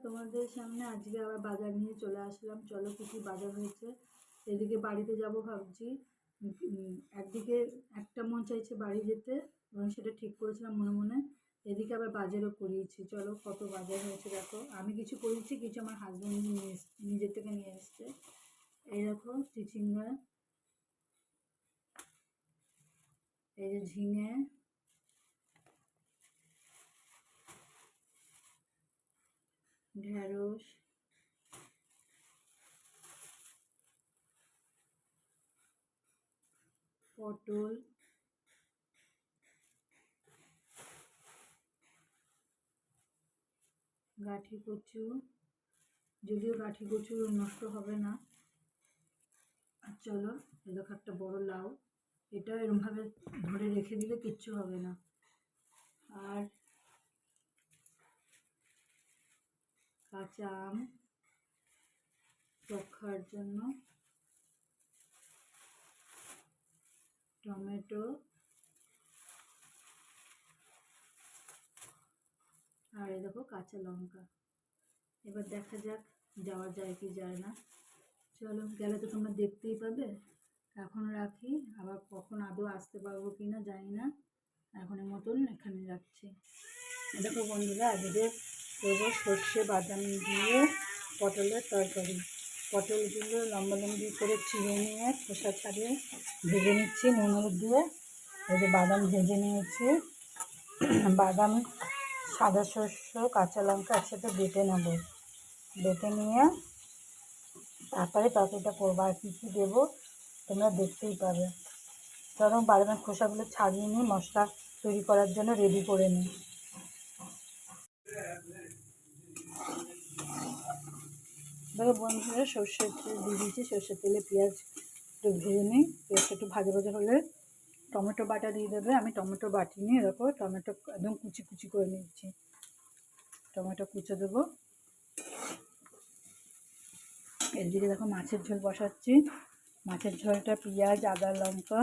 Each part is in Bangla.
তোমাদের সামনে আজকে আবার বাজার নিয়ে চলে আসলাম। চলো কি কি বাজার হয়েছে। এদিকে বাড়িতে যাব ভাবছি। একদিকে একটা মন চাইছে বাড়ি যেতে, এবং সেটা ঠিক করেছিলাম মনে মনে। এদিকে আবার বাজারও করিয়েছি। চলো কত বাজার হয়েছে দেখো। আমি কিছু করিয়েছি, কিছু আমার হাজব্যান্ড নিজের থেকে নিয়ে এসছে। এই দেখো চিচিঙ্গা, এই যে ঝিঙে, ঢেঁড়স, পটল, গাঠি কচু, যদিও গাঠি কচু নষ্ট হবে না। আর চলো এই দেখো একটা বড় লাউ, এটা এরমভাবে ধরে রেখে দিলে কিচ্ছু হবে না। আর কাঁচা আম টক খাওয়ার জন্য, টমেটো, আর এই দেখো কাঁচা লঙ্কা। এবার দেখা যাক যাওয়া যায় কি যায় না। চলো গেলে তো তোমরা দেখতেই পাবে। এখন রাখি, আবার কখন আদৌ আসতে পারবো কি না জানি না। এখনের মতন এখানে রাখছি। দেখো বন্ধুরা, আজকে করবো সর্ষে বাদাম দিয়ে পটলের তরকারি। পটলগুলো লম্বা লম্বি করে চিড়ে নিয়ে খোসা ছাড়িয়ে ভেজে নিচ্ছি নুন হলুদ দিয়ে। এই যে বাদাম ভেজে নিয়েছি, বাদাম, সাদা শস্য, কাঁচা লঙ্কা একসাথে বেটে নেব। বেটে নিয়ে তারপরে তরকারিটা করবো। আর কী কী দেবো তোমরা দেখতেই পাবে। ধরো বাদামের খোসাগুলো ছাড়িয়ে নিয়ে মশলা তৈরি করার জন্য রেডি করে নিই। দেখো বন্ধুরা, সর্ষের তেল দিয়ে দিয়েছি। সর্ষের তেলে পেঁয়াজ একটু ভেজে নিই। পেঁয়াজটা একটু ভাজা ভাজা হলে টমেটো বাটা দিয়ে দেবে। আমি টমেটো বাটি নিয়ে দেখো টমেটো একদম কুচি কুচি করে নিচ্ছি। টমেটো কুচে দেবো। এদিকে দেখো মাছের ঝোল বসাচ্ছি। মাছের ঝোলটা পেঁয়াজ আদা লঙ্কা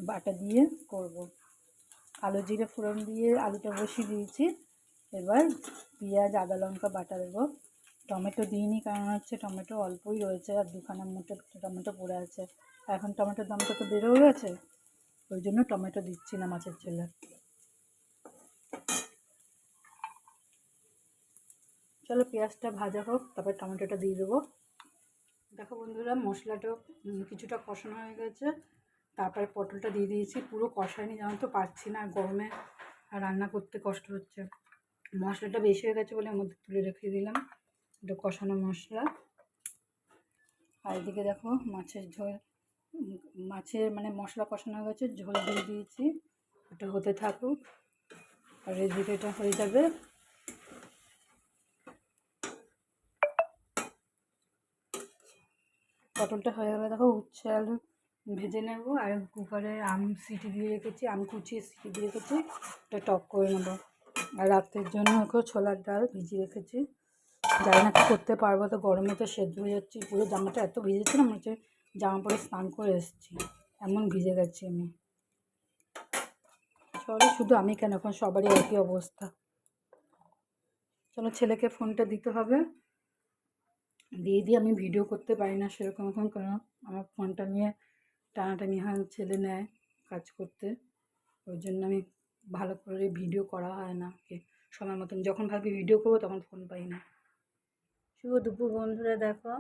বাটা দিয়ে করব। কালো জিরে ফোড়ন দিয়ে আলুটা বসিয়ে দিয়েছি। এবার পেঁয়াজ আদা লঙ্কা বাটা দেবো। টমেটো দিইনি, কারণ হচ্ছে টমেটো অল্পই রয়েছে, আর দুখানার মতো টমেটো পড়ে আছে। এখন টমেটোর দামটা তো বেড়েও গেছে, ওই জন্য টমেটো দিচ্ছি না মাছের ঝোলে। চলো পেঁয়াজটা ভাজা হোক, তারপর টমেটোটা দিয়ে দেবো। দেখো বন্ধুরা, মশলাটা কিছুটা কষানো হয়ে গেছে। তারপরে পটলটা দিয়ে দিয়েছি। পুরো কষায়নি, জানো তো পারছি না, আর গরমে আর রান্না করতে কষ্ট হচ্ছে। মশলাটা বেশি হয়ে গেছে বলে এর মধ্যে তুলে রেখে দিলাম। এটা কষানো মশলা। আর এদিকে দেখো মাছের ঝোল, মাছের মানে মশলা কষানো হয়ে গেছে, ঝোল দিয়ে দিয়েছি। ওটা হতে থাকুক, আর এদিকে এটা হয়ে যাবে। পটলটা হয়ে গেলে দেখো উচ্ছে আলু ভেজে নেব। আর কুকারে আম সিটি দিয়ে রেখেছি, আম কুচিয়ে সিটি দিয়ে রেখেছি, ওটা টক করে নেবো। আর রাত্রের জন্য ওকে ছোলার ডাল ভিজিয়ে রেখেছি। জানি না কি করতে পারবো, তো গরমে তো সেদ্ধ হয়ে যাচ্ছি। পুরো জামাটা এত ভিজেছে না, মনে হচ্ছে জামা পরে স্নান করে এসেছি, এমন ভিজে গেছি আমি। চলো, শুধু আমি কেন, এখন সবারই একই অবস্থা। চলো ছেলেকে ফোনটা দিতে হবে, দিয়ে আমি ভিডিও করতে পারি না সেরকম এখন, কারণ আমার ফোনটা নিয়ে টানাটানি হয়, ছেলে নেয় কাজ করতে। ওই জন্য আমি ভালো করে ভিডিও করা হয় না সময় মতন। যখন ভাবি ভিডিও করবো তখন ফোন পাই না। শুভ দুপুর বন্ধুরা, দেখো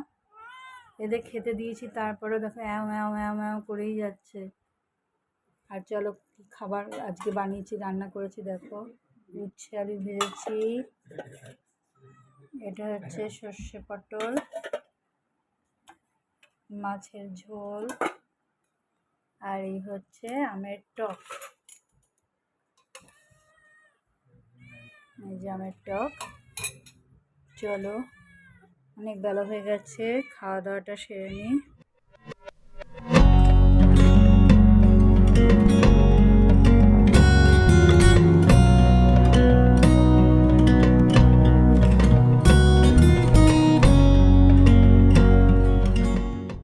এদের খেতে দিয়েছি, তারপরে দেখো অ্যাও অ্যাও অ্যাও অ্যাও করেই যাচ্ছে। আর চলো কী খাবার আজকে বানিয়েছি, রান্না করেছি দেখো। উচ্ছে আলু ভেজেছি, এটা হচ্ছে সর্ষে পটল, মাছের ঝোল, আর এই হচ্ছে আমের টক। এই যে আমের টক। চলো অনেক বেলা হয়ে গেছে, খাওয়া দাওয়াটা সেরে নিই।